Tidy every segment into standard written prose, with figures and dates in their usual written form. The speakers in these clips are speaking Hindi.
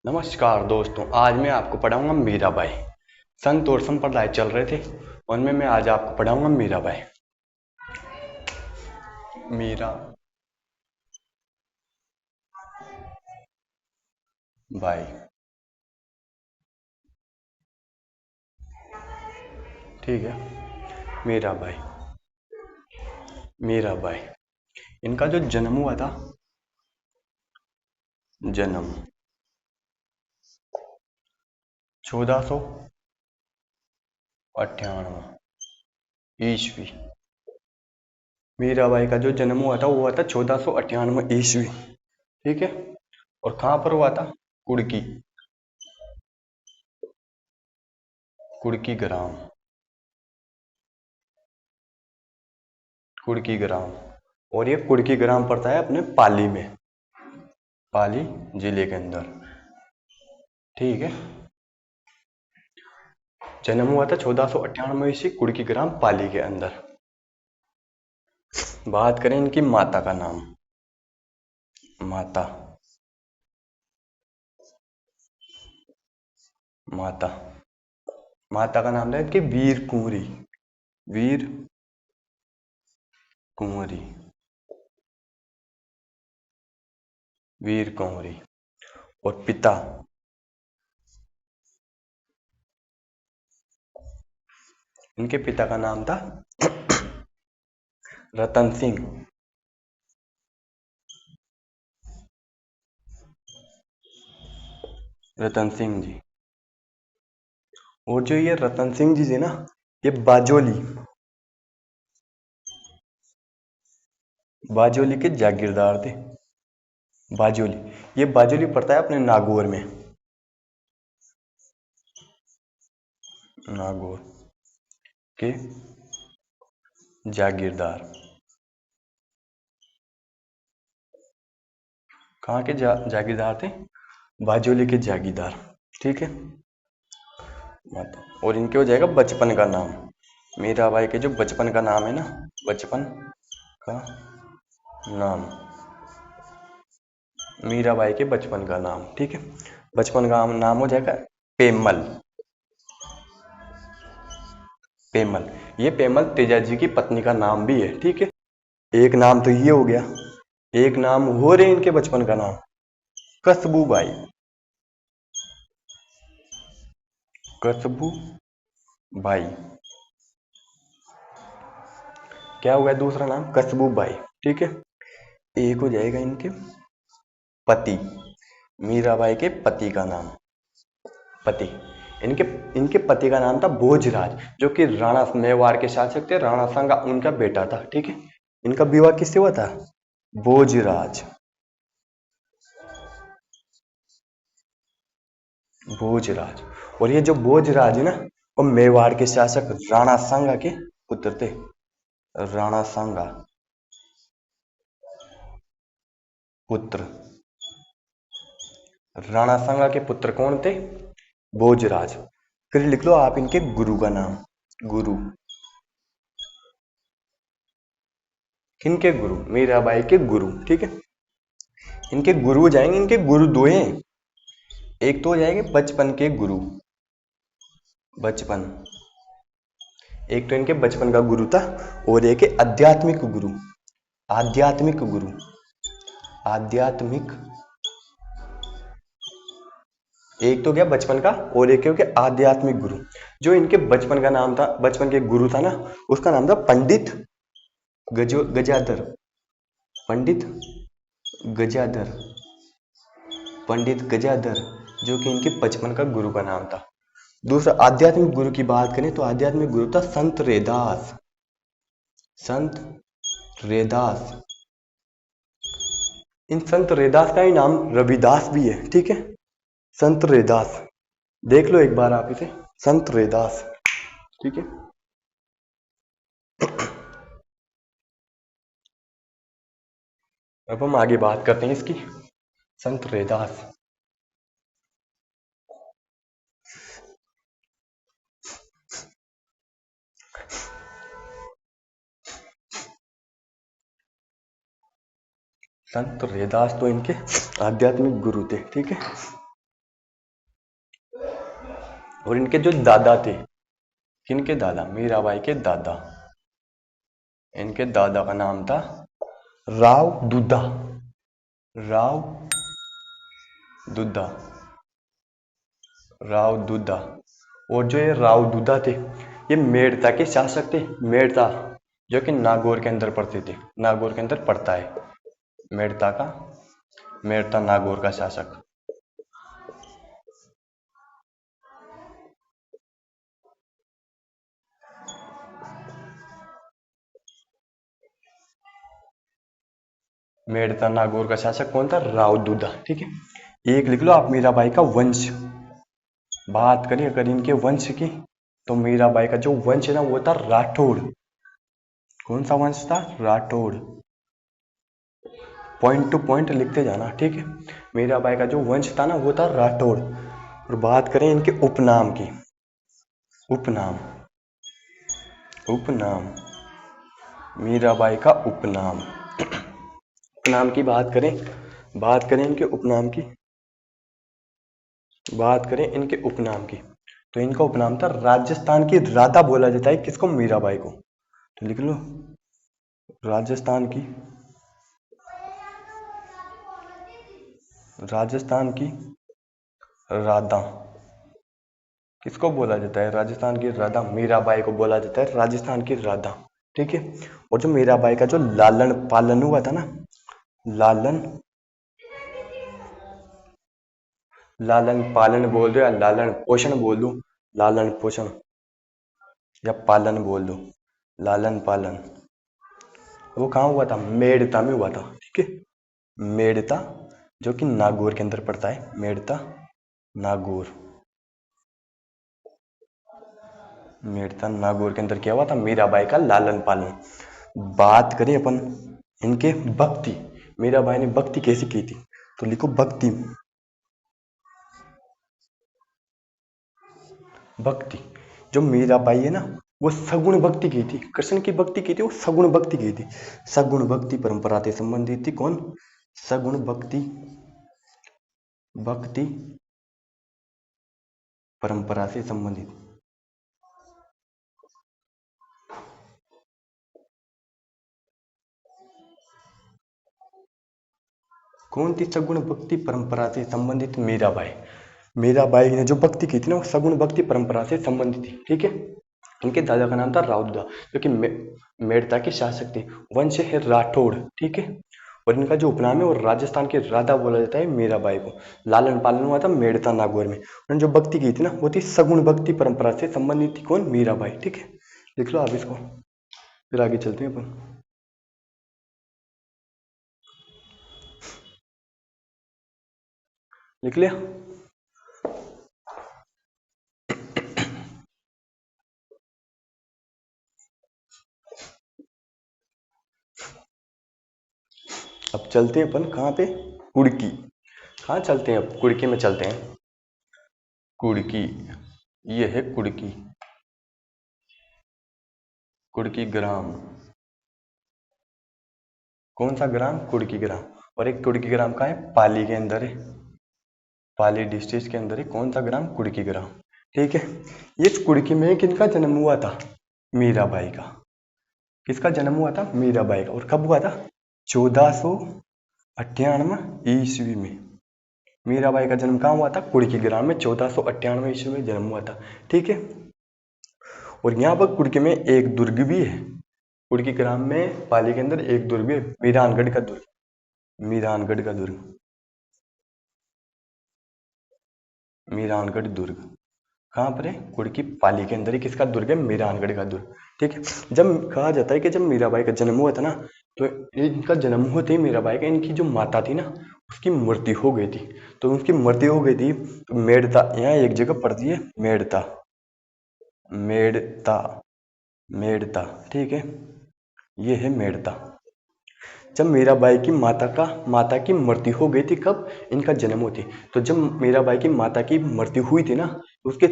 नमस्कार दोस्तों, आज मैं आपको पढ़ाऊंगा मीराबाई। संत और संप्रदाय चल रहे थे, उनमें मैं आज आपको पढ़ाऊंगा मीराबाई। मीरा बाई, ठीक है। मीराबाई, मीराबाई, इनका जो जन्म हुआ था, जन्म 1498 ईस्वी। मीराबाई का जो जन्म हुआ था वो हुआ था 1498 ईस्वी, ठीक है। और कहाँ पर हुआ था? कुड़की, कुड़की ग्राम, कुड़की ग्राम। और ये कुड़की ग्राम पड़ता है अपने पाली में, पाली जिले के अंदर, ठीक है। जन्म हुआ था 1498 ईस्वी, कुड़की ग्राम पाली के अंदर। बात करें इनकी माता का नाम, माता, माता, माता का नाम था इनकी वीर कुंवरी, वीर कुंवरी, वीर कुंवरी। और पिता, इनके पिता का नाम था रतन सिंह, रतन सिंह जी। और जो ये रतन सिंह जी थे ना, ये बाजोली, बाजोली के जागीरदार थे। बाजोली, ये बाजोली पड़ता है अपने नागौर में, नागौर के जागीरदार। कहाँ के जागीरदार थे? बाजोली के जागीरदार, ठीक है। और इनके हो जाएगा बचपन का नाम, मीराबाई के जो बचपन का नाम है ना, बचपन का नाम, मीराबाई के बचपन का नाम, ठीक है। बचपन का नाम हो जाएगा पेमल, पेमल। ये पेमल तेजाजी की पत्नी का नाम भी है, ठीक है। एक नाम तो ये हो गया, एक नाम हो रहे इनके बचपन का नाम कस्बूबाई, कस्बूबाई। क्या हुआ दूसरा नाम? कस्बूबाई, ठीक है। एक हो जाएगा इनके पति, मीराबाई के पति का नाम, पति। इनके इनके पति का नाम था भोजराज, जो कि राणा मेवाड़ के शासक थे, राणा सांगा उनका बेटा था, ठीक है। इनका विवाह किससे हुआ था? भोजराज, भोजराज। और ये जो भोजराज है ना, वो मेवाड़ के शासक राणा सांगा के पुत्र थे, राणा सांगा पुत्र। राणा सांगा के पुत्र कौन थे? भोजराज। फिर लिख लो आप इनके गुरु का नाम, गुरु। किनके गुरु? मीराबाई के गुरु, ठीक है। इनके गुरु हो जाएंगे, इनके गुरु दो हैं। एक तो हो जाएंगे बचपन के गुरु, बचपन, एक तो इनके बचपन का गुरु था, और एक है आध्यात्मिक गुरु, आध्यात्मिक गुरु, आध्यात्मिक। एक तो गया बचपन का, और एक हो गया आध्यात्मिक गुरु। जो इनके बचपन का नाम था, बचपन के गुरु था ना, उसका नाम था पंडित गजाधर, पंडित गजाधर, पंडित गजाधर, जो कि इनके बचपन का गुरु का नाम था। दूसरा आध्यात्मिक गुरु की बात करें तो आध्यात्मिक गुरु था संत रेदास, संत रेदास। इन संत रेदास का ही नाम रविदास भी है, ठीक है। संत रेदास, देख लो एक बार आप इसे, संत रेदास, ठीक है। अब हम आगे बात करते हैं इसकी, संत रेदास। संत रेदास तो इनके आध्यात्मिक गुरु थे, ठीक है। और इनके जो दादा थे, किनके दादा, मीराबाई के दादा, इनके दादा का नाम था राव दुद्धा, राव दुद्धा, राव दुद्धा। और जो ये राव दुद्धा थे, ये मेड़ता के शासक थे। मेड़ता जो कि नागौर के अंदर पड़ते थे, नागौर के अंदर पड़ता है मेड़ता का, मेड़ता नागौर का शासक। मेड़ता नागौर का शासक कौन था, राव दुद्धा। ठीक है, एक लिख लो आप, मीराबाई का वंश। बात करें अगर इनके वंश की, तो मीराबाई का जो वंश है ना, वो था राठौड़। कौन सा वंश था, राठौड़। पॉइंट टू पॉइंट लिखते जाना, ठीक है। मीराबाई का जो वंश था ना, वो था राठौड़। और बात करें इनके उपनाम की, उपनाम, उपनाम, मीराबाई का उपनाम, उपनाम की बात करें, बात करें इनके उपनाम की, बात करें इनके उपनाम की, तो इनका उपनाम था राजस्थान की राधा। बोला जाता है किसको, मीराबाई को। तो लिख लो राजस्थान की, राजस्थान की राधा किसको बोला जाता है, राजस्थान की राधा। मीराबाई को बोला जाता है राजस्थान की राधा। ठीक है। और जो मीराबाई का जो लालन पालन हुआ था ना, लालन, लालन पालन बोल दो या लालन पोषण बोल दो, लालन पोषण या पालन बोल दो, लालन पालन, वो कहाँ हुआ था, मेड़ता में हुआ था। ठीक है, मेड़ता जो कि नागौर के अंदर पड़ता है, मेड़ता नागौर, मेड़ता नागौर के अंदर क्या हुआ था, मीराबाई का लालन पालन। बात करें अपन इनके भक्ति, मीराबाई ने भक्ति कैसी की थी, तो लिखो भक्ति, भक्ति जो मीराबाई है ना, वो सगुण भक्ति की थी, कृष्ण की भक्ति की थी, वो सगुण भक्ति की थी। सगुण भक्ति परंपरा से संबंधित थी। कौन, सगुण भक्ति, भक्ति परंपरा से संबंधित। कौन थी सगुण भक्ति परंपरा से संबंधित, मीराबाई। मीराबाई ने जो भक्ति की थी ना, वो सगुण भक्ति परंपरा से संबंधित थी। ठीक है, इनके दादा का नाम था राउद्दा, जो कि मेड़ता के शासक थे। वंश है राठौड़। ठीक है, और इनका जो उपनाम है वो राजस्थान के राधा बोला जाता है मीराबाई को। लालन पालन हुआ था मेड़ता नागौर में। उन्होंने जो भक्ति की थी ना, वो थी सगुण भक्ति परंपरा से संबंधित थी। कौन, मीराबाई। ठीक है, लिख लो आप इसको, फिर आगे चलते हैं अपन। लिख लिया। अब चलते हैं अपन कहाँ पे, कुड़की। कहाँ चलते हैं अब, कुड़की में चलते हैं। कुड़की, ये है कुड़की, कुड़की ग्राम। कौन सा ग्राम, कुड़की ग्राम। और एक कुड़की ग्राम का है, पाली के अंदर है, पाली डिस्ट्रिक्ट के अंदर है। कौन सा ग्राम, कुड़की ग्राम। ठीक है, इस कुड़की में किनका जन्म हुआ था, मीराबाई का। किसका जन्म हुआ था, मीराबाई का। और कब हुआ था, 1498 ईस्वी में। मीराबाई का जन्म कहाँ हुआ था, कुड़की ग्राम में, 1498 ईस्वी में जन्म हुआ था। ठीक है, और यहाँ पर कुड़की में एक दुर्ग भी है, कुड़की ग्राम में पाली के अंदर एक दुर्ग है, मीरानगढ़ का दुर्ग, मीरानगढ़ का दुर्ग, मीरानगढ़ दुर्ग कहाँ पर है, कुड़की पाली के अंदर ही। किसका दुर्ग है, मीरानगढ़ का दुर्ग। ठीक है, जब कहा जाता है कि जब मीराबाई का जन्म हुआ था ना, तो इनका जन्म होते ही मीराबाई का, इनकी जो माता थी ना, उसकी मृत्यु हो गई थी। तो उनकी मृत्यु हो गई थी, तो मेड़ता, यहाँ एक जगह पड़ती है मेड़ता, मेड़ता, मेड़ता। ठीक है, ये है मेड़ता। जब मीराबाई की माता की मृत्यु हो गई थी, कब, इनका जन्म होती। तो जब मीराबाई की माता की मृत्यु हुई थी ना, तो उसके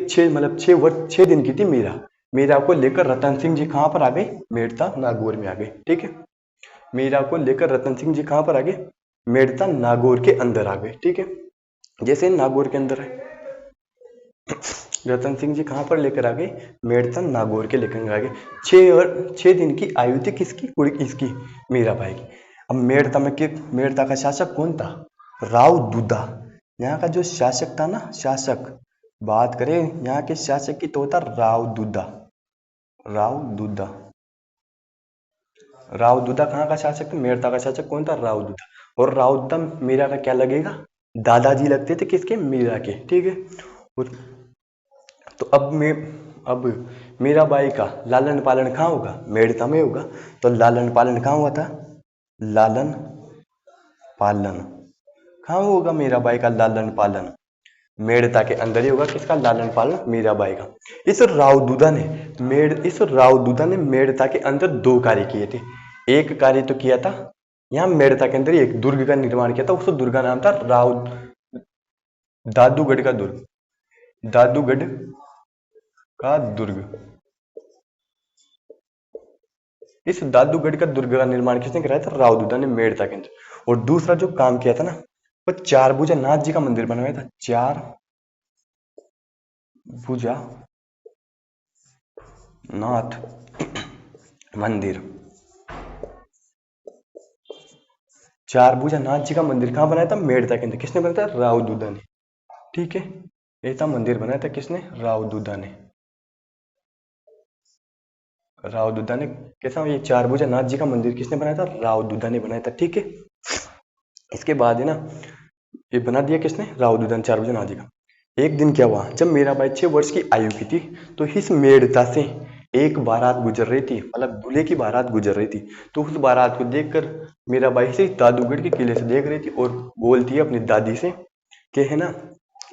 6 दिन की थी मीरा। मीरा को लेकर रतन सिंह जी कहाँ पर आ गए, मेड़ता नागौर में आ गए। ठीक है, मीरा को लेकर रतन सिंह जी कहाँ पर आ गए, मेड़ता नागौर के अंदर आ गए। ठीक है, जैसे नागौर के अंदर है, रतन सिंह जी कहाँ पर लेकर आ गए? मेड़ता नागौर के लेकर आ गए। 6 दिन की आयु थी किसकी? इसकी मीराबाई की। अब मेड़ता का शासक कौन था? राव दूधा। यहाँ का जो शासक था ना, शासक बात करें यहाँ के शासक की तो था राव दूधा। राव दूधा। राव दूधा कहाँ का शासक था? मेड़ता का शासक कौन था? राव दूधा। और राव दूधा मीरा का क्या लगेगा? दादाजी लगते थे किसके? मीरा के। ठीक है। तो अब मीराबाई का लालन पालन कहाँ होगा? मेड़ता में होगा। तो लालन पालन कहाँ हुआ था? लालन पालन कहाँ होगा? मीराबाई का लालन पालन मेड़ता के अंदर ही होगा। किसका लालन पालन? मीराबाई का। इस राव दूधा ने मेड़ता के अंदर 2 कार्य किए थे। एक कार्य तो किया था यहाँ मेड़ता के अंदर एक दुर्ग का निर्माण किया था। उस दुर्ग का नाम था दादूगढ़ का दुर्ग। दादूगढ़ का दुर्ग। इस दादूगढ़ का दुर्ग का निर्माण किसने कराया था? राव दूधा ने मेड़ता के अंदर। और दूसरा जो काम किया था ना, वो 4 भुजा नाथ जी का मंदिर बनवाया था। 4 भुजा नाथ मंदिर। 4 भुजा नाथ जी का मंदिर कहाँ बनाया था? मेड़ता के अंदर। किसने बनाया था? राव दूधा ने। ठीक है। ऐसा मंदिर बनाया था किसने? राव दूधा ने। राव दूधा ने कैसा? ये 4 भुजा नाथ जी का मंदिर किसने बनाया था? राव दूधा ने बनाया था। ठीक है। इसके बाद है ना, ये बना दिया किसने? राव दूधा ने 4 भुजा नाथ जी का। एक दिन क्या हुआ? जब मीराबाई 6 वर्ष की आयु की थी तो इस मेड़ता से एक बारात गुजर रही थी, मतलब दूल्हे की बारात गुजर रही थी। तो उस बारात को देखकर मीराबाई से दादूगढ़ के किले से देख रही थी और बोलती है अपनी दादी से कि है ना,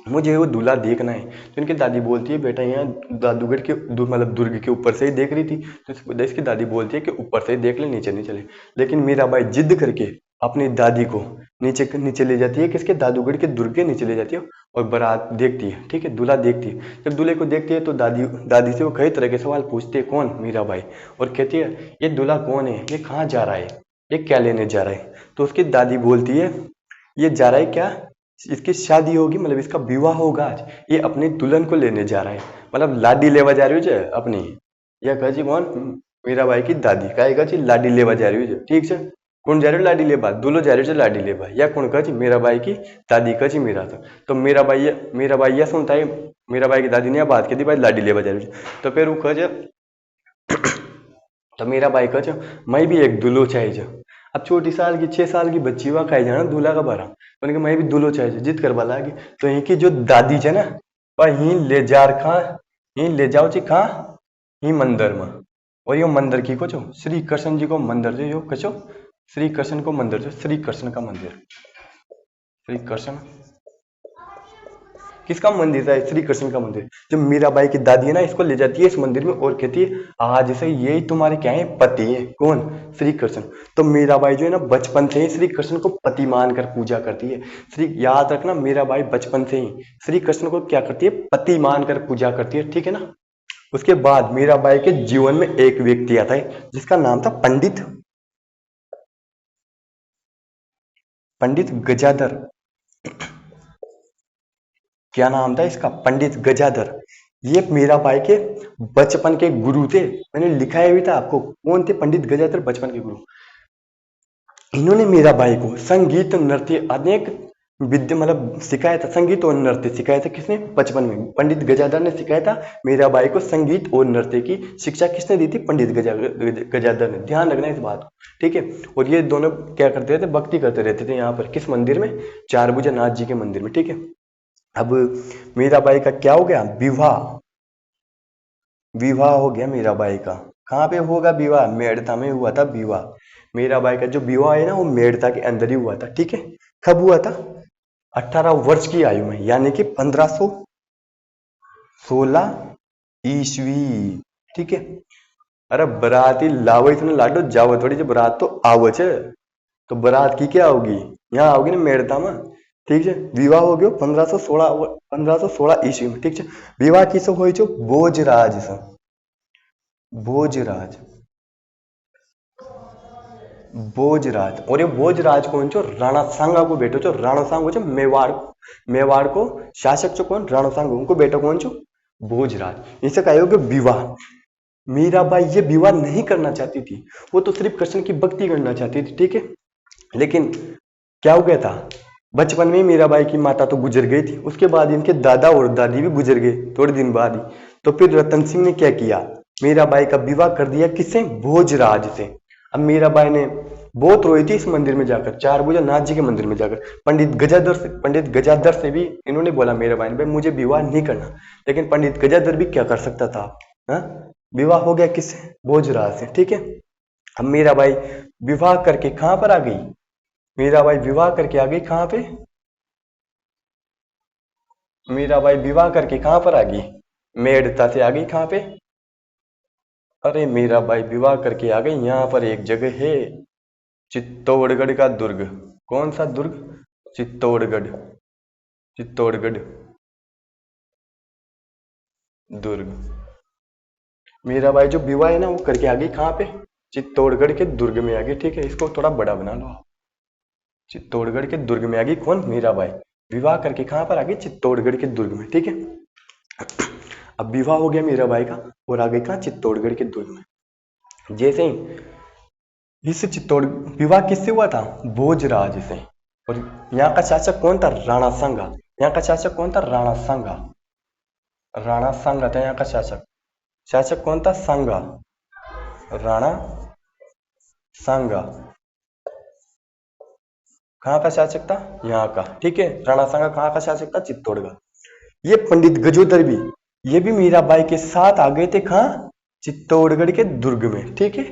मुझे वो दूल्हा देखना है। तो इनकी दादी बोलती है, बेटा यहाँ दादूगढ़ के मतलब दुर्ग के ऊपर से ही देख रही थी। तो इसकी दादी बोलती है कि ऊपर से ही देख ले, नीचे नहीं चले। लेकिन मीराबाई जिद करके अपनी दादी को नीचे ले जाती है। किसके? दादूगढ़ के दुर्ग के नीचे ले जाती है और बारात देखती है। ठीक है। दूल्हा देखती है। जब दूल्हे को देखती है तो दादी से वो कई तरह के सवाल पूछते हैं। कौन? मीराबाई। और कहती है ये दूल्हा कौन है? ये कहाँ जा रहा है? ये क्या लेने जा रहा है? तो उसकी दादी बोलती है ये जा रहा है क्या, इसकी शादी होगी, मतलब इसका विवाह होगा आज, ये अपनी दुल्हन को लेने जा रहा है, मतलब लाडी लेवा जा रही है अपनी। या कह जी कौन? मीराबाई की दादी कहेगा जी लाडी लेवा जा रही है। ठीक है। कौन जा रही है? लाडी लेवा। दूल्हो जा रही है लाडी लेवा। या कौन कह जी? मीराबाई की दादी कह जी मीरा। तो मीराबाई यह सुनता है, मीराबाई की दादी ने बात की थी भाई लाडी लेवा जा रही है। तो फिर वो कह तो मीराबाई कह मैं भी एक दूल्हो चाहिए। अब छोटी साल की 6 साल की बच्ची हुआ खाई जाना दूल्हा का बारा, उनके मैं भी दूल्हो चाहिए जिद करवा लागी। तो यहीं की जो दादी है ना, वह यहीं ले जार खा, यहीं ले जाओ जी कहाँ? यहीं मंदिर में। और यो मंदिर की को श्री कृष्ण जी को मंदिर जो यो कचो श्री कृष्ण को मंदिर जो श्री कृष्ण का मंदिर। श्री कृष्ण किसका मंदिर था? श्री कृष्ण का मंदिर। जो मीराबाई की दादी है ना, इसको ले जाती है इस मंदिर में और कहती है आज से यही तुम्हारे क्या है? पति है। कौन? श्री कृष्ण। तो मीराबाई जो है ना बचपन से ही श्री कृष्ण को पति मानकर पूजा करती है। याद रखना, मीराबाई बचपन से ही श्री कृष्ण को क्या करती है? पति मानकर पूजा करती है। ठीक है ना। उसके बाद मीराबाई के जीवन में एक व्यक्ति आता है जिसका नाम था पंडित गजाधर। क्या नाम था इसका? पंडित गजाधर। ये मीराबाई के बचपन के गुरु थे। मैंने लिखाया भी था आपको कौन थे पंडित गजाधर, बचपन के गुरु। इन्होंने मीराबाई को संगीत नृत्य अनेक विद्या मतलब सिखाया था। संगीत और नृत्य सिखाया था किसने? बचपन में पंडित गजाधर ने सिखाया था मीराबाई को। संगीत और नृत्य की शिक्षा किसने दी थी? पंडित गजाधर ने। ध्यान रखना इस बात को। ठीक है। और ये दोनों क्या करते थे? भक्ति करते रहते थे यहाँ पर। किस मंदिर में? 4 भुजा नाथ जी के मंदिर में। ठीक है। अब मीराबाई का क्या हो गया? विवाह हो गया मीराबाई का। कहाँ पे होगा विवाह? मेड़ता में हुआ था विवाह। मीराबाई का जो विवाह है ना, वो मेड़ता के अंदर ही हुआ था। ठीक है। कब हुआ था? 18 वर्ष की आयु में, यानी कि 1516 ईस्वी। ठीक है। अरे बराती लावो इतने लाडो जाओ थोड़ी, जो बरात तो आवो छे। तो बरात की क्या होगी? यहाँ आओगी ना मेड़ता में। ठीक है। विवाह हो गयो 1516 ईस्वी में। ठीक है। विवाह किसो होय छो? भोजराज से। भोजराज भोजराज। और ये भोजराज कौन छो? राणा सांगा को बेटो छो। राणा सांगो छो मेवाड़ को शासक छो कौन? राणा सांगो। उनको बेटो कौन छो? भोजराज। इसे कहा कि विवाह। मीराबाई ये विवाह नहीं करना चाहती थी, वो तो सिर्फ कृष्ण की भक्ति करना चाहती थी, ठीक है। लेकिन क्या हो गया था, बचपन में ही मीराबाई की माता तो गुजर गई थी, उसके बाद इनके दादा और दादी भी गुजर गए थोड़े दिन बाद ही। तो फिर रतन सिंह ने क्या किया, मीराबाई का विवाह कर दिया किससे? भोजराज से। अब मीराबाई ने बहुत रोई थी इस मंदिर में जाकर, चारभुजा नाथ जी के मंदिर में जाकर। पंडित गजाधर से भी इन्होंने बोला मीराबाई ने, भाई मुझे विवाह नहीं करना। लेकिन पंडित गजाधर भी क्या कर सकता था, विवाह हो गया किससे? भोजराज से, ठीक है। अब मीराबाई विवाह करके कहां पर आ गई? मीराबाई विवाह करके आ गई कहां पे? मीराबाई विवाह करके कहां पर आ गई? मेड़ता से आ गई कहां पे? अरे मीराबाई विवाह करके आ गई, यहां पर एक जगह है चित्तौड़गढ़ का दुर्ग। कौन सा दुर्ग? चित्तौड़गढ़। चित्तौड़गढ़ दुर्ग। मीराबाई जो विवाह है ना वो करके आ गई कहां पे? चित्तौड़गढ़ के दुर्ग में आ गई, ठीक है। इसको थोड़ा बड़ा बना लो। चित्तौड़गढ़ के दुर्ग में आ गई कौन? मीराबाई। विवाह करके कहां पर आ गई? चित्तौड़गढ़ के दुर्ग में, ठीक है। अब विवाह हो गया मीराबाई का और आ गई कहां? चित्तौड़गढ़ के दुर्ग में। जैसे ही इस विवाह किससे हुआ था? भोजराज से। और यहाँ का शासक कौन था? राणा सांगा। यहाँ का शासक कौन था? राणा सांगा। राणा सांगा था यहाँ का शासक। शासक कौन था? सांगा। राणा सांगा कहाँ का शासक था? यहाँ का, ठीक है। राणा सांगा कहाँ का शासक था? चित्तौड़गढ़। ये पंडित गजोदर भी, ये भी मीराबाई के साथ आ गए थे कहाँ? चित्तौड़गढ़ के दुर्ग में, ठीक है।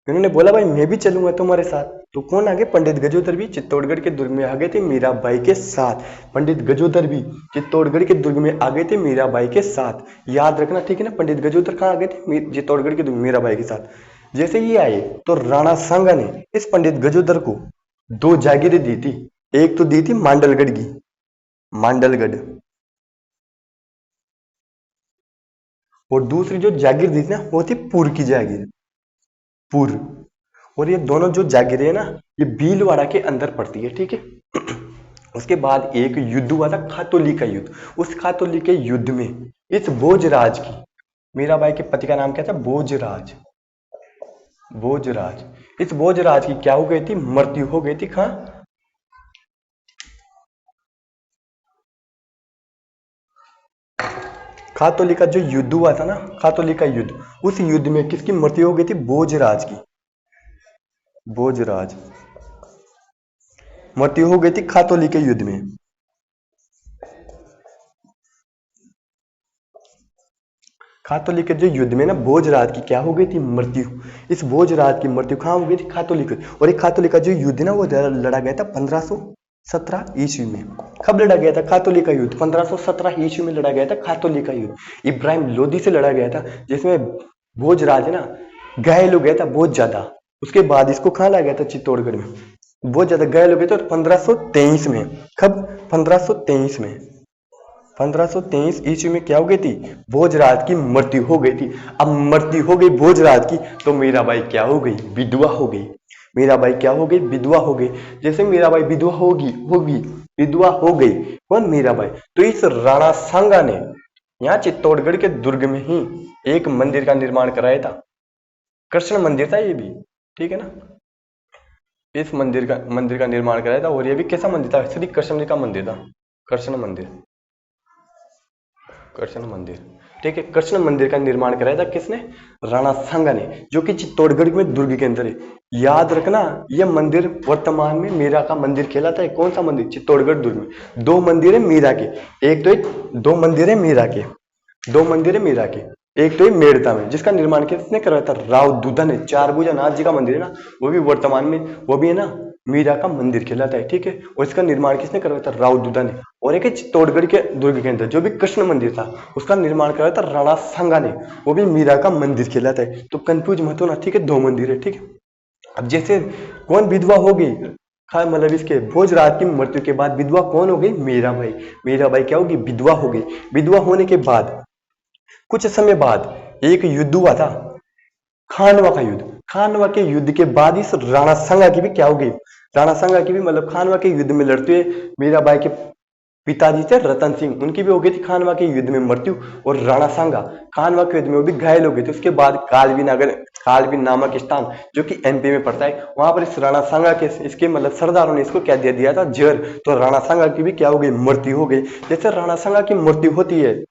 इन्होंने बोला भाई मैं भी चलूंगा तुम्हारे साथ। तो कौन आ गए? पंडित गजोदर भी चित्तौड़गढ़ के दुर्ग में आ गए थे मीराबाई के साथ। पंडित गजोदर भी चित्तौड़गढ़ के दुर्ग में आ गए थे मीराबाई के साथ, याद रखना, ठीक है ना। पंडित गजोदर कहाँ आ गए थे? चित्तौड़गढ़ के दुर्ग मीराबाई के साथ। जैसे ये आए तो राणा सांगा ने इस पंडित गजोदर को 2 जागीरें दी थी। एक तो दी थी मांडलगढ़ की, मांडलगढ़, और दूसरी जो जागीर दी थी ना वो थी पुर की जागीर, पुर। और ये दोनों जो जागीरें है ना ये भीलवाड़ा के अंदर पड़ती है, ठीक है। उसके बाद एक युद्ध हुआ था, खातोली का युद्ध। उस खातोली के युद्ध में इस भोजराज की, मीराबाई के पति का नाम क्या था? भोजराज। भोजराज, इस भोजराज की क्या हो गई थी? मृत्यु हो गई थी कहां? खातोली का जो युद्ध हुआ था ना, खातोली का युद्ध, उस युद्ध में किसकी मृत्यु हो गई थी? भोजराज की। भोजराज मृत्यु हो गई थी खातोली के युद्ध में। खातोली के जो युद्ध में ना भोजराज की क्या हो गई थी? मृत्यु। इस भोजराज की मृत्यु कहां हो गई थी? खातोली के। और एक खातोली का जो युद्ध ना वो लड़ा गया था 1517 ईस्वी में। कब लड़ा गया था खातोली का युद्ध? 1517 ईस्वी में लड़ा गया था खातोली का युद्ध। इब्राहिम लोदी से लड़ा गया था, जिसमें भोजराज है ना घायल हो गया था बहुत ज्यादा। उसके बाद इसको कहां लाया गया था? चित्तौड़गढ़ में। बहुत ज्यादा घायल हो गए थे 1523 में। कब? 1523 में। 1523 ईस्वी में क्या हो गई थी? भोजराज की मृत्यु हो गई थी। अब मृत्यु हो गई भोजराज की तो मीराबाई क्या हो गई? विधवा हो गई। मीराबाई क्या हो गई? विधवा हो गई। जैसे मीराबाई विधवा विधवा हो गई कौन? मीराबाई। तो इस राणा सांगा ने यहाँ चित्तौड़गढ़ के दुर्ग में ही एक मंदिर का निर्माण कराया था। कृष्ण मंदिर था ये भी, ठीक है ना। इस मंदिर का निर्माण कराया था। और ये भी कैसा मंदिर था? श्री कृष्ण जी का मंदिर था। कृष्ण मंदिर, कृष्ण मंदिर, ठीक है। कृष्ण मंदिर का निर्माण कराया था किसने? राणा सांगा ने, जो कि चित्तौड़गढ़ में दुर्ग के अंदर है। याद रखना यह मंदिर वर्तमान में मीरा का मंदिर कहलाता है। कौन सा मंदिर? चित्तौड़गढ़ दुर्ग में 2 मंदिर है मीरा के। एक तो 2 मंदिर है मीरा के, 2 मंदिर है मीरा के। एक तो मेड़ता में, जिसका निर्माण किसने करवाया था? राव दूधा ने। चारभुजा नाथ जी का मंदिर है ना, वो भी वर्तमान में वो भी है ना मीरा का मंदिर कहलाता है, ठीक है। और इसका निर्माण किसने करवाया था? राव दूधा ने। और एक चित्तौड़गढ़ के दुर्ग के अंदर जो भी कृष्ण मंदिर था उसका निर्माण करवाया था राणा सांगा ने, वो भी मीरा का मंदिर कहलाता है। तो कंफ्यूज मत होना, ठीक है। 2 मंदिर है, ठीक है। अब जैसे कौन विधवा हो गई? मतलब इसके भोजराज की मृत्यु के बाद विधवा कौन हो गई? मीराबाई। मीराबाई क्या होगी? विधवा हो गई। विधवा होने के बाद कुछ समय बाद एक युद्ध हुआ था, खानवा का युद्ध। खानवा के युद्ध के बाद इस राणा सांगा की भी क्या हो गई, राणा सांगा की भी मतलब खानवा के युद्ध में लड़ते हुए मीराबाई के पिताजी थे रतन सिंह, उनकी भी हो गई थी खानवा के युद्ध में मृत्यु। और राणा सांगा खानवा के युद्ध में वो भी घायल हो गए थे। उसके बाद कालबीन नामक स्थान जो कि एमपी में पड़ता है, वहां पर इस राणा सांगा के इसके मतलब सरदारों ने इसको क्या दे दिया था, जहर। तो राणा सांगा की भी क्या हो गई, मृत्यु हो गई। जैसे राणा सांगा की मृत्यु होती है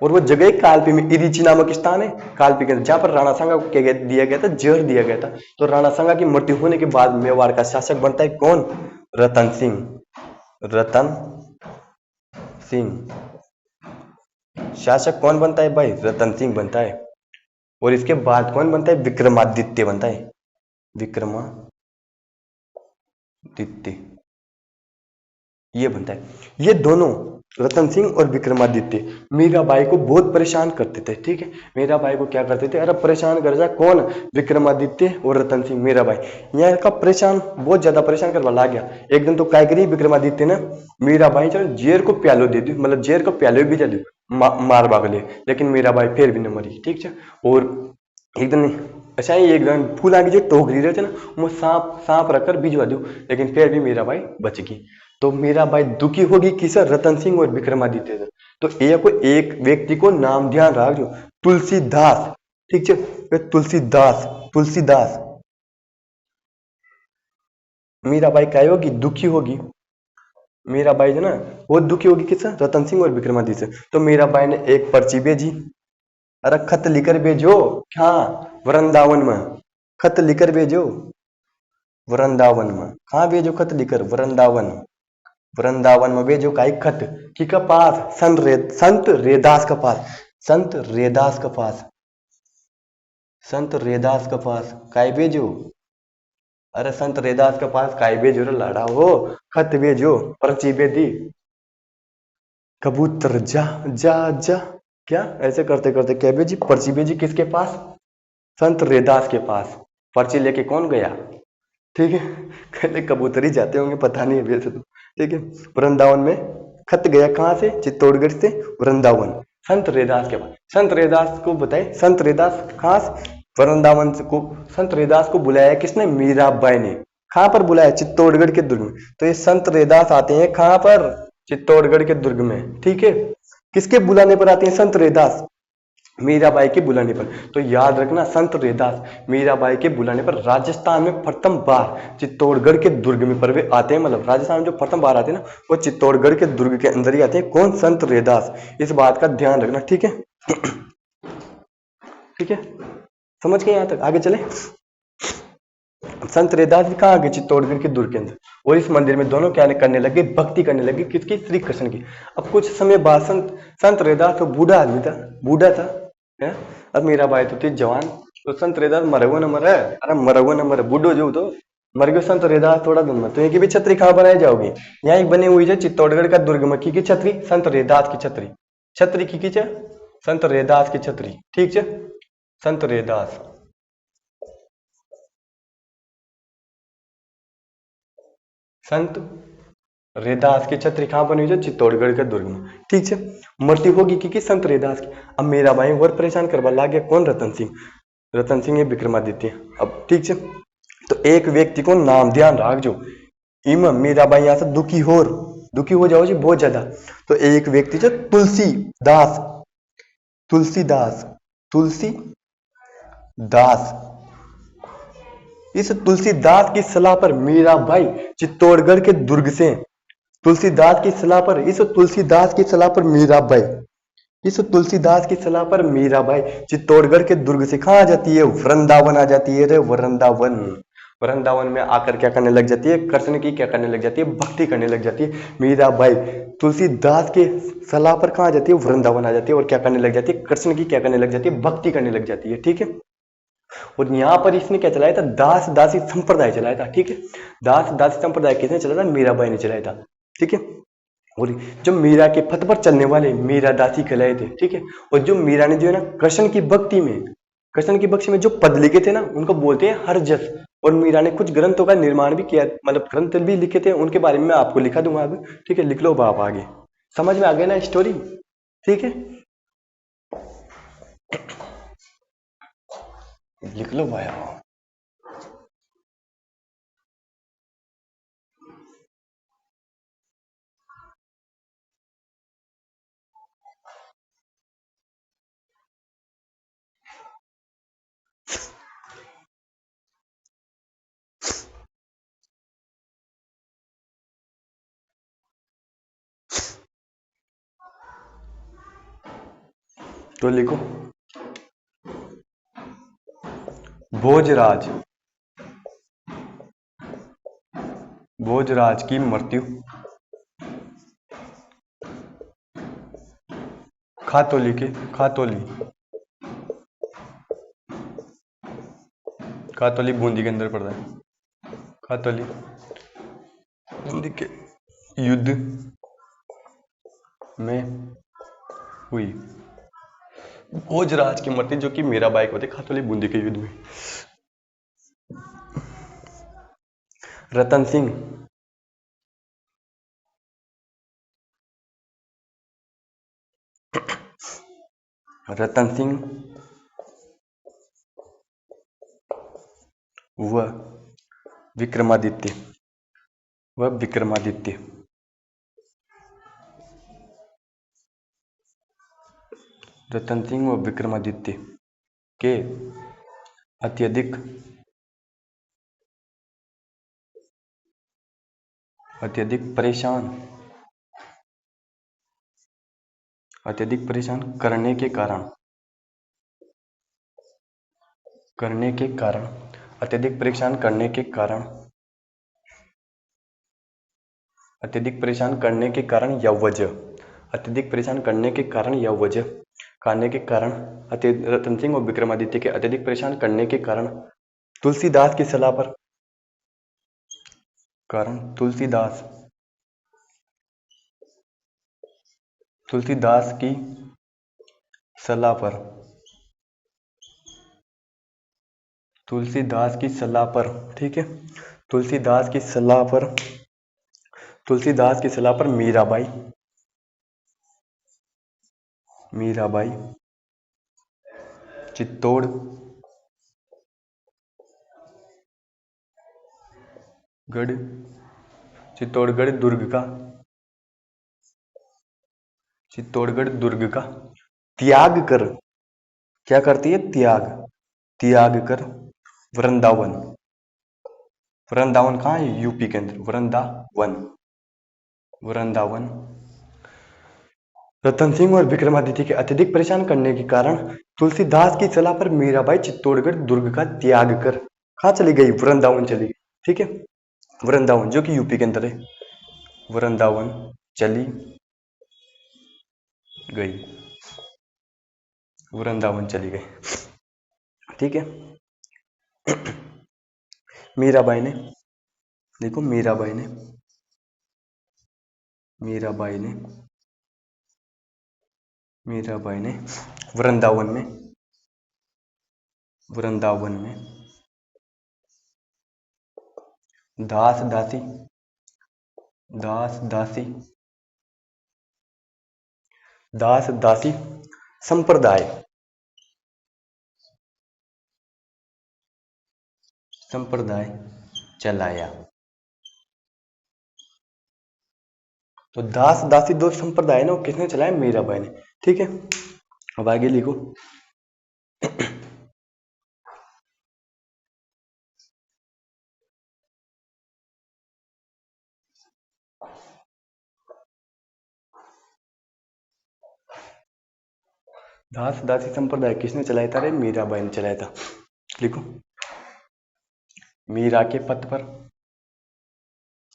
और वो जगह कालपी में इरीची नामक स्थान है, कालपी के जहां पर राणा सांगा को क्या दिया गया था, जहर दिया गया था। तो राणा सांगा की मृत्यु होने के बाद मेवाड़ का शासक बनता है कौन, रतन सिंह। रतन सिंह शासक कौन बनता है भाई, रतन सिंह बनता है। और इसके बाद कौन बनता है, विक्रमादित्य बनता है, विक्रमादित्य ये बनता है। ये दोनों रतन सिंह और विक्रमादित्य मीराबाई को बहुत परेशान करते थे, ठीक है। मीराबाई को क्या करते थे, अरे परेशान कर जा कौन, विक्रमादित्य और रतन सिंह मीराबाई यहाँ का परेशान, बहुत ज्यादा परेशान करवा ला गया। एक दिन तो क्या करी विक्रमादित्य ने, मीराबाई चलो जेर को प्यालो दे दी, मतलब जेर को प्यालो भी दे दी, मार भाग ले, लेकिन मीराबाई फिर भी न मरी, ठीक है। और एक दिन अच्छा ही एक दिन फूल आगे जो टोकरी रहते ना, वो सांप रखकर भिजवा दो, लेकिन फिर भी मीराबाई बच गई। तो मीराबाई दुखी होगी किससे, रतन सिंह और विक्रमादित्य से। तो एक व्यक्ति को नाम ध्यान रखो, तुलसीदास, ठीक है, तुलसीदास। मीराबाई क्या होगी, दुखी होगी। मीराबाई जो ना वो दुखी होगी किससे, रतन सिंह और विक्रमादित्य से। तो मीराबाई ने एक पर्ची भेजी, अरे खत लिखकर भेजो, हाँ वृंदावन में खत लिखकर भेजो, वृंदावन में कहाँ भेजो खत लिखकर, वृंदावन में भेजो का खत की का पास, संत रेदास का पास, संत रेदास का पास काय भेजो, अरे संत रेदास के पास काय भेजो रे लाड़ा हो, खत भेजो, पर्ची भेजी, कबूतर जा जा जा, क्या ऐसे करते करते क्या भेजी, पर्ची भेजी किसके पास, संत रेदास के पास। पर्ची लेके कौन गया, ठीक है, कहते कबूतर ही जाते होंगे, पता नहीं है वैसे तो, ठीक है। वृंदावन में खत गया कहाँ से, चित्तौड़गढ़ से वृंदावन, संत रेदास के पास। संत रेदास को बताए, संत रेदास कहाँ से, वृंदावन को संत रेदास को बुलाया किसने, मीराबाई ने। कहाँ पर बुलाया, चित्तौड़गढ़ के दुर्ग में। तो ये संत रेदास आते हैं कहाँ पर, चित्तौड़गढ़ के दुर्ग में, ठीक है। किसके बुलाने पर आते हैं संत रेदास, मीराबाई के बुलाने पर। तो याद रखना संत रेदास मीराबाई के बुलाने पर राजस्थान में प्रथम बार चित्तौड़गढ़ के दुर्ग में पर आते हैं, मतलब राजस्थान में जो प्रथम बार आते हैं ना, वो चित्तौड़गढ़ के दुर्ग के अंदर ही आते हैं। कौन, संत रेदास। इस बात का ध्यान रखना, ठीक है, ठीक है, समझ गए यहां तक, आगे चले। संत रेदास भी कहाँ गए, चित्तौड़गढ़ के दुर्ग के अंदर। और इस मंदिर में दोनों क्या करने लगे, भक्ति करने लगे, किसकी, श्री कृष्ण की। अब कुछ समय बाद संत रेदास तो बूढ़ा आदमी था, बूढ़ा था, है? अब मीराबाई तो थी जवान। तो संत रेदास मरगो न मरे, अरे मरगो न मरे, बूढ़ो जो तो मर गयो संत रेदास थोड़ा दिन में। तो इनकी भी छतरी कहाँ बनाई जाओगी, यहाँ एक बनी हुई है चित्तौड़गढ़ का दुर्ग में, की छतरी, संत रेदास की छतरी, छतरी की संत रेदास की छतरी, ठीक है, संत रेदास। संत रेदास की छतरी कहाँ बनी हुई है, चित्तौड़गढ़ के दुर्ग में, ठीक है। मृत्यु होगी कि संत रेदास की। अब मीराबाई और परेशान करवा ला गया कौन, रतन सिंह ये विक्रमादित्य। अब ठीक है, तो एक व्यक्ति को नाम ध्यान रख जो, इम मीराबाई यहाँ से दुखी हो जाओ जी बहुत ज्यादा। तो एक व्यक्ति जो तुलसीदास, इस तुलसीदास की सलाह पर मीराबाई चित्तौड़गढ़ के दुर्ग से, तुलसीदास की सलाह पर, इस तुलसीदास की सलाह पर मीराबाई चित्तौड़गढ़ के दुर्ग से कहाँ आ जाती है, वृंदावन आ जाती है रे, वृंदावन में आकर क्या करने लग जाती है, कृष्ण की क्या करने लग जाती है, भक्ति करने लग जाती है। मीराबाई तुलसीदास के सलाह पर कहाँ आ जाती है, वृंदावन आ जाती है, और क्या करने लग जाती है, कृष्ण की क्या करने लग जाती है, भक्ति करने लग जाती है, ठीक है। और यहाँ पर इसने क्या चलाया था, दास दासी संप्रदाय चलाया था, ठीक है। दास दासी संप्रदाय किसने चलाया था, मीराबाई ने चलाया था, ठीक है। और जो मीरा के पथ पर चलने वाले मीरा दासी कहलाए थे, ठीक है। और जो मीरा ने जो है ना कृष्ण की भक्ति में जो पद लिखे थे ना, उनको बोलते हैं हरजस। और मीरा ने कुछ ग्रंथों का निर्माण भी किया, मतलब ग्रंथ भी लिखे थे, उनके बारे में मैं आपको लिखा दूंगा आगे, ठीक है, लिख लो बाप आगे। समझ में आ गया ना स्टोरी, ठीक है। लिख लो भाया। तो लिखो भोजराज, भोजराज की मृत्यु खातोली के, खातोली, खातोली बूंदी के अंदर पड़ रहा है, खातोली बूंदी के युद्ध में हुई। भोजराज की मृत्यु जो कि मीराबाई को थे खातोली बूंदी के युद्ध में। रतन सिंह, रतन सिंह व विक्रमादित्य, व विक्रमादित्य रतन सिंह व विक्रमादित्य के अत्यधिक परेशान, अत्यधिक परेशान करने के कारण, अत्यधिक परेशान करने के कारण, अत्यधिक परेशान करने के कारण या वजह, अत्यधिक परेशान करने के कारण या वजह, करने के कारण रतन सिंह और विक्रमादित्य के अत्यधिक परेशान करने के कारण तुलसीदास की सलाह पर, कारण तुलसीदास की सलाह पर, तुलसीदास की सलाह पर, ठीक है, तुलसीदास की सलाह पर, तुलसीदास की सलाह पर मीराबाई, मीराबाई चित्तौड़गढ़ दुर्ग का त्याग कर, क्या करती है, त्याग कर वृंदावन, वृंदावन कहाँ है, यूपी के अंदर, वृंदावन रतन सिंह और विक्रमादित्य के अत्यधिक परेशान करने के कारण तुलसीदास की सलाह पर मीराबाई चित्तौड़गढ़ दुर्ग का त्याग कर कहाँ चली गई, वृंदावन चली गई, ठीक है, वृंदावन जो कि यूपी के अंदर है, वृंदावन चली गई, वृंदावन चली गई, ठीक है। मीराबाई ने, देखो मीराबाई ने वृंदावन में दास दासी संप्रदाय चलाया। तो दास दासी दो संप्रदाय ना, किसने चलाया, मीराबाई ने, ठीक है। अब आगे लिखो दास दासी संप्रदाय किसने चलाया था, रे मीराबाई ने चलाया था। लिखो मीरा के पथ पर,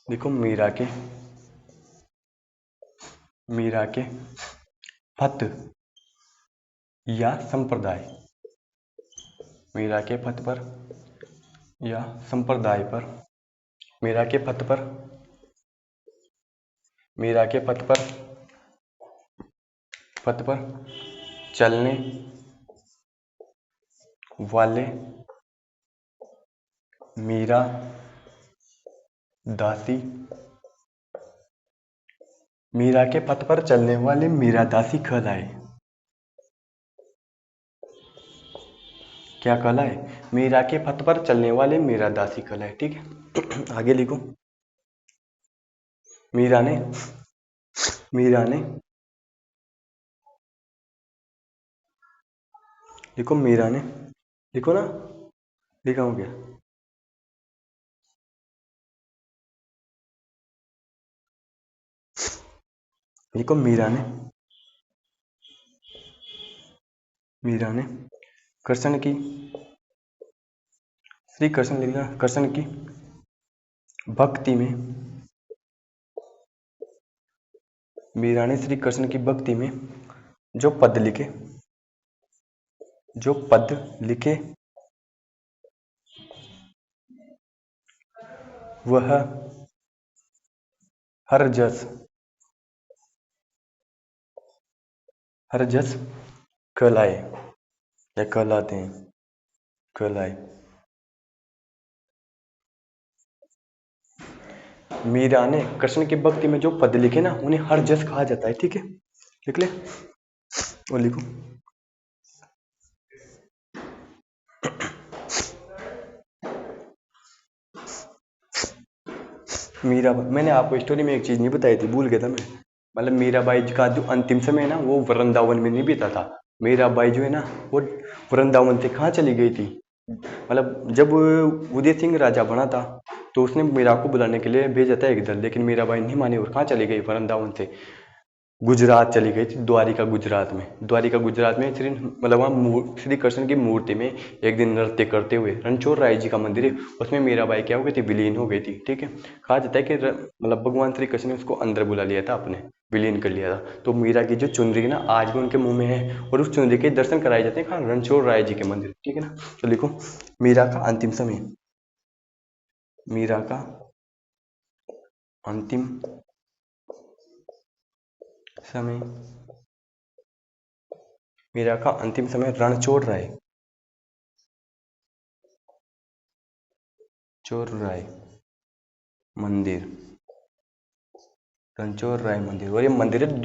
देखो मीरा के पथ या संप्रदाय, मीरा के पथ पर या संप्रदाय पर, मीरा के पथ पर चलने वाले मीरा दासी, मीरा के पथ पर चलने वाले मीरा दासी कहलाए। क्या कहलाए? मीरा के पथ पर चलने वाले मीरा दासी कहलाए। ठीक है। आगे लिखो। मीरा ने लिखो। मीरा ने लिखो ना, लिखा हूं क्या? लिखो। मीरा ने कृष्ण की, श्री कृष्ण लिखना, कृष्ण की भक्ति में, मीरा ने श्री कृष्ण की भक्ति में जो पद लिखे वह हर जस कहलाए या कहलाते हैं, कहलाए। मीरा ने कृष्ण की भक्ति में जो पद लिखे ना, उन्हें हर जस कहा जाता है। ठीक है, लिख ले और लिखो। मीरा, मैंने आपको स्टोरी में एक चीज नहीं बताई थी, भूल गया था मैं। मतलब मीराबाई का जो अंतिम समय है ना, वो वृंदावन में नहीं बीता था। मीराबाई जो है ना, वो वृंदावन से कहाँ चली गई थी? मतलब जब उदय सिंह राजा बना था, तो उसने मीरा को बुलाने के लिए भेजा था एक दल, लेकिन मीराबाई नहीं मानी और कहाँ चली गई? वृंदावन से गुजरात चली गई थी, द्वारिका गुजरात में। द्वारिका गुजरात में श्री, मतलब वहाँ श्री कृष्ण की मूर्ति में एक दिन नृत्य करते हुए, रणछोड़ राय जी का मंदिर है, उसमें मीराबाई क्या हो गई थी? विलीन हो गई थी। ठीक है, कहा जाता है कि मतलब भगवान श्री कृष्ण ने उसको अंदर बुला लिया था, अपने विलीन कर लिया था। तो मीरा की जो चुनरी है ना, आज भी उनके मुंह में है, और उस चुनरी के दर्शन कराए जाते हैं कहाँ? रणछोड़ राय जी के मंदिर। ठीक है ना, तो लिखो। मीरा का अंतिम समय, मीरा का अंतिम समय, मीरा का अंतिम समय रणछोड़ राय मंदिर, रणछोड़ राय मंदिर। और ये मंदिर है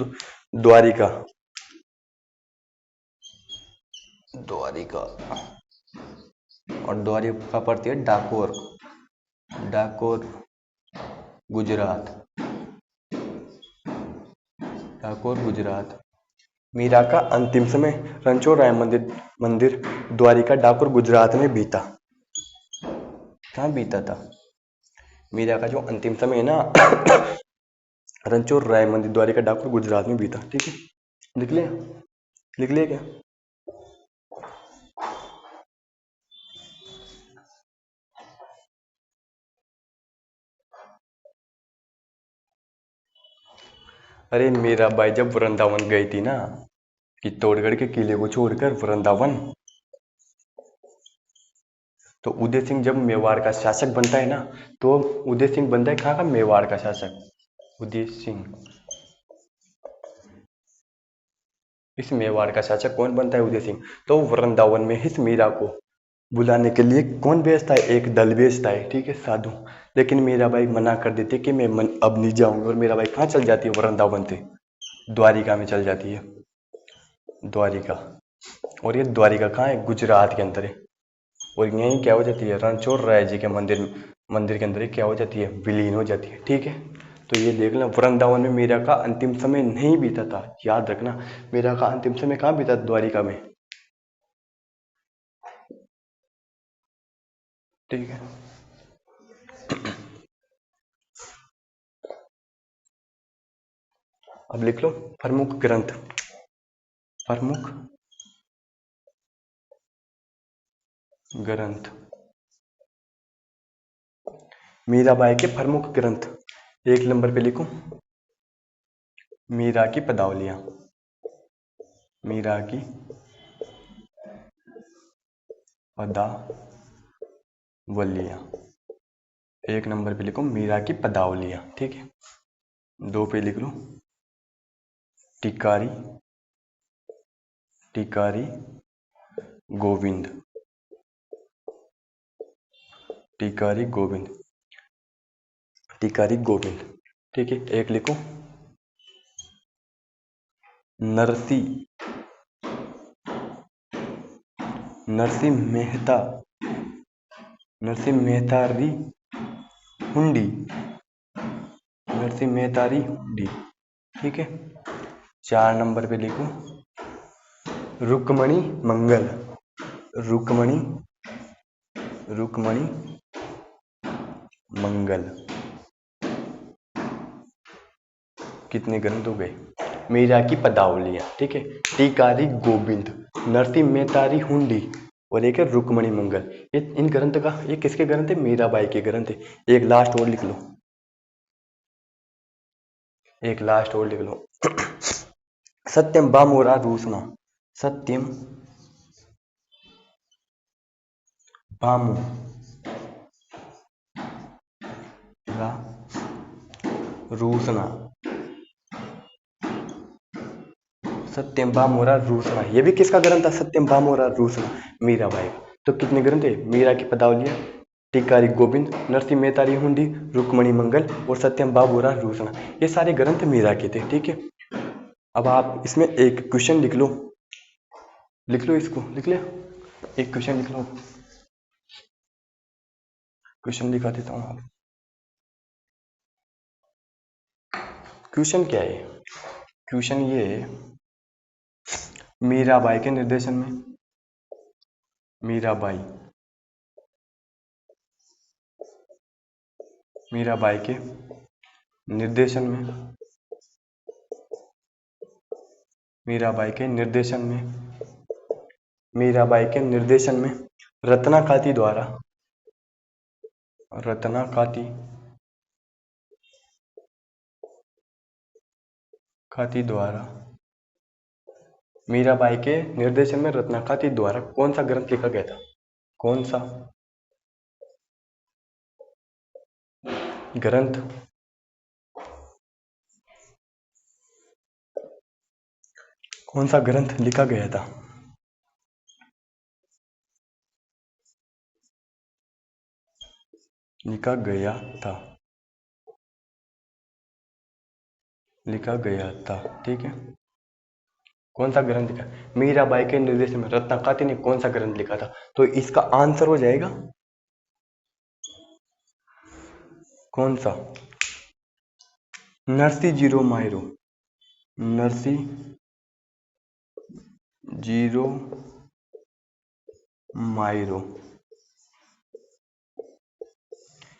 द्वारिका, द्वारिका। और द्वारिका पड़ती है डाकोर, डाकोर गुजरात, डाकोर गुजरात। मीरा का अंतिम समय रणछोड़ राय मंदिर द्वारिका डाकोर गुजरात में बीता। कहाँ बीता था? मीरा का जो अंतिम समय है ना, रणछोड़ राय मंदिर द्वारिका डाकोर गुजरात में बीता। ठीक है, लिख लिया? लिख लिया क्या? अरे मीराबाई जब वृंदावन गई थी ना, चित्तौड़गढ़ के किले को छोड़कर वृंदावन, तो उदय सिंह जब मेवाड़ का शासक बनता है ना, तो उदय सिंह बनता है कहाँ का? मेवाड़ का शासक उदय सिंह। इस मेवाड़ का शासक कौन बनता है? उदय सिंह। तो वृंदावन में इस मीरा को बुलाने के लिए कौन भेजता है? एक दल भेजता है। ठीक है, साधु। लेकिन मीराबाई मना कर देती है कि मैं अब नहीं जाऊंगी, और मीराबाई कहाँ चल जाती है? वृंदावन से द्वारिका में चल जाती है, द्वारिका। और ये द्वारिका कहाँ है? गुजरात के अंदर है। और यहीं क्या हो जाती है? रणछोड़ राय जी के मंदिर के अंदर ही क्या हो जाती है? विलीन हो जाती है। ठीक है, तो ये देख लें, वृंदावन में मीरा का अंतिम समय नहीं बीता था। याद रखना, मीरा का अंतिम समय कहाँ बीता? द्वारिका में। ठीक है, अब लिख लो प्रमुख ग्रंथ, प्रमुख ग्रंथ। मीराबाई के प्रमुख ग्रंथ, एक नंबर पे लिखो मीरा की पदावलियां, मीरा की पदावलियां। एक नंबर पे लिखो मीरा की पदावलियां। ठीक है, दो पे लिख लो टिकारी, टिकारी गोविंद, टिकारी गोविंद, टिकारी गोविंद। ठीक है, एक लिखो नरसी, नरसिंह मेहता, नरसिंह मेहतारी हुंडी, नरसिंह मेहतारी हुंडी। ठीक है। 4 नंबर पे लिखो रुक्मणी मंगल, रुक्मणी, रुक्मणी मंगल। कितने ग्रंथ हो गए? मीरा की पदावलियां, ठीक है। टीकारी गोविंद, नरसिंह मेहतारी हुंडी और एक है रुक्मणी मंगल। ये इन ग्रंथ का, ये किसके ग्रंथ है? मीराबाई के ग्रंथ है। एक लास्ट और लिख लो, एक लास्ट और लिख लो सत्यम बामोरा रूसना, सत्यम बामू रा रूसना, सत्यम बामोरा रूसना। ये भी किसका ग्रंथ था? सत्यम बामोरा रूसना, मीराबाई का। तो कितने ग्रंथ है? मीरा की पदावलियां, टीकारी गोविंद, नरसिंह मेहतारी हुंडी, रुक्मणी मंगल और सत्यम बाबूरा रूसना। ये सारे ग्रंथ मीरा के थे। ठीक है। अब आप इसमें एक क्वेश्चन लिख लो, लिख लो, इसको लिख ले, एक क्वेश्चन लिख लो। क्वेश्चन दिखा देता हूं। आप क्वेश्चन क्या है? क्वेश्चन ये है, मीराबाई के निर्देशन में, मीराबाई, मीराबाई के निर्देशन में, मीराबाई के निर्देशन में, मीराबाई के निर्देशन में रत्नाकाती द्वारा, रत्नाकाती काती द्वारा, मीराबाई के निर्देशन में रत्नाकाती द्वारा कौन सा ग्रंथ लिखा गया था? कौन सा ग्रंथ, कौन सा ग्रंथ लिखा गया था? लिखा गया था, लिखा गया था। ठीक है। कौन सा ग्रंथ लिखा? मीराबाई के निर्देशन में रत्नाकाती ने कौन सा ग्रंथ लिखा था? तो इसका आंसर हो जाएगा कौन सा? Narsi zero Miro, Narsi zero Miro,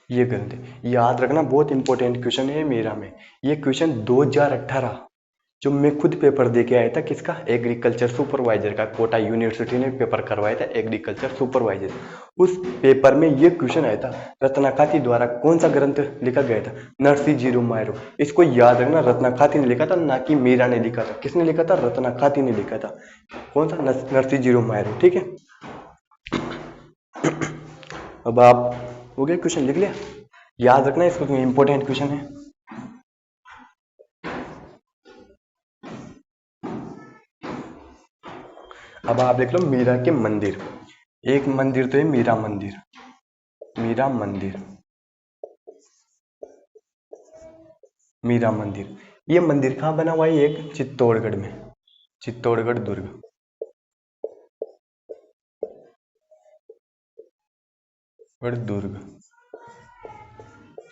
ये ग्रंथ है। याद रखना, बहुत इंपॉर्टेंट क्वेश्चन है मेरा में। ये क्वेश्चन 2018 जो मैं खुद पेपर दे के आया था, किसका? एग्रीकल्चर सुपरवाइजर का। कोटा यूनिवर्सिटी ने पेपर करवाया था एग्रीकल्चर सुपरवाइजर। उस पेपर में ये क्वेश्चन आया था, रत्नाकाती द्वारा कौन सा ग्रंथ लिखा गया था? Narsi zero Miro. इसको याद रखना, रत्नाकाती ने लिखा था, ना कि मीरा ने लिखा था। किसने लिखा था? रत्नाकाती ने लिखा था। कौन सा? Narsi zero Miro. ठीक है। अब आप हो गया, क्वेश्चन लिख लिया? याद रखना इसको, इंपॉर्टेंट क्वेश्चन है। अब आप देख लो मीरा के मंदिर। एक मंदिर तो है मीरा मंदिर, मीरा मंदिर, मीरा मंदिर। ये मंदिर कहाँ बना हुआ है? एक चित्तौड़गढ़ में, चित्तौड़गढ़ दुर्ग, दुर्ग,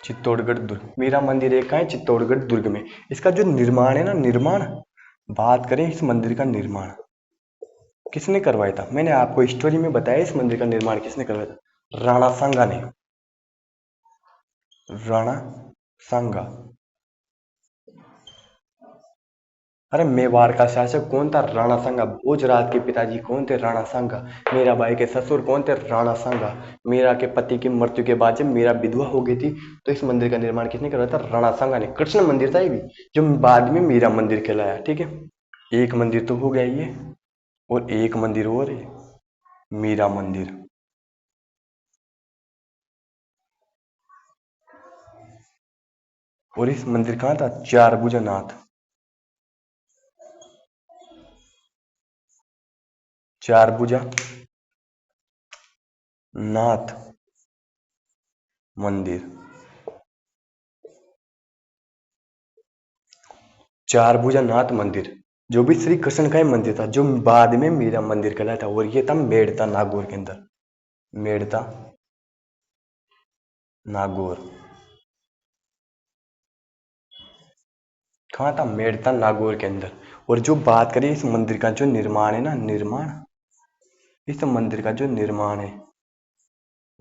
चित्तौड़गढ़ दुर्ग। मीरा मंदिर एक है चित्तौड़गढ़ दुर्ग में। इसका जो निर्माण है ना, निर्माण, बात करें इस मंदिर का निर्माण किसने करवाया था? मैंने आपको स्टोरी में बताया इस मंदिर का निर्माण किसने करवाया था? राणा सांगा ने, राणा सांगा। अरे मेवाड़ का शासक कौन था? राणा सांगा। भोजराज के पिताजी कौन थे? राणा सांगा। मीराबाई के ससुर कौन थे? राणा सांगा। मीरा के पति की मृत्यु के बाद जब मीरा विधवा हो गई थी, तो इस मंदिर का निर्माण किसने करवाया था? राणा सांगा ने। कृष्ण मंदिर था ये भी, जो बाद में मीरा मंदिर कहलाया। ठीक है। एक मंदिर तो हो गया ये, और एक मंदिर और है, मीरा मंदिर। और इस मंदिर कहाँ था? चार भुजा नाथ, चार भुजा नाथ मंदिर, चार भुजा नाथ मंदिर जो भी श्री कृष्ण का ही मंदिर था, जो बाद में मीरा मंदिर कहलाया था, और ये था मेड़ता नागौर के अंदर। मेड़ता नागौर कहाँ था? मेड़ता नागौर के अंदर। और जो बात करें इस मंदिर का जो निर्माण है ना, इस मंदिर का जो निर्माण है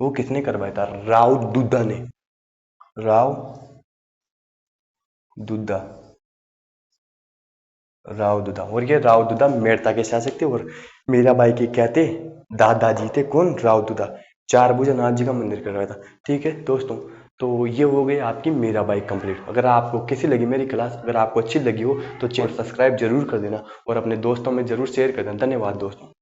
वो किसने करवाया था? राव दुद्धा ने। राव दुद्धा राव दुद्धा। और ये राव दुद्धा मेड़ता के शासक थे, और मीराबाई के क्या थे? दादाजी थे। कौन? राव दुद्धा। चार भुजानाथ जी का मंदिर करवाया था। ठीक है दोस्तों, तो ये हो गई आपकी मीराबाई कंप्लीट। अगर आपको कैसी लगी मेरी क्लास, अगर आपको अच्छी लगी हो तो चैनल सब्सक्राइब जरूर कर देना और अपने दोस्तों में जरूर शेयर कर देना। धन्यवाद दोस्तों।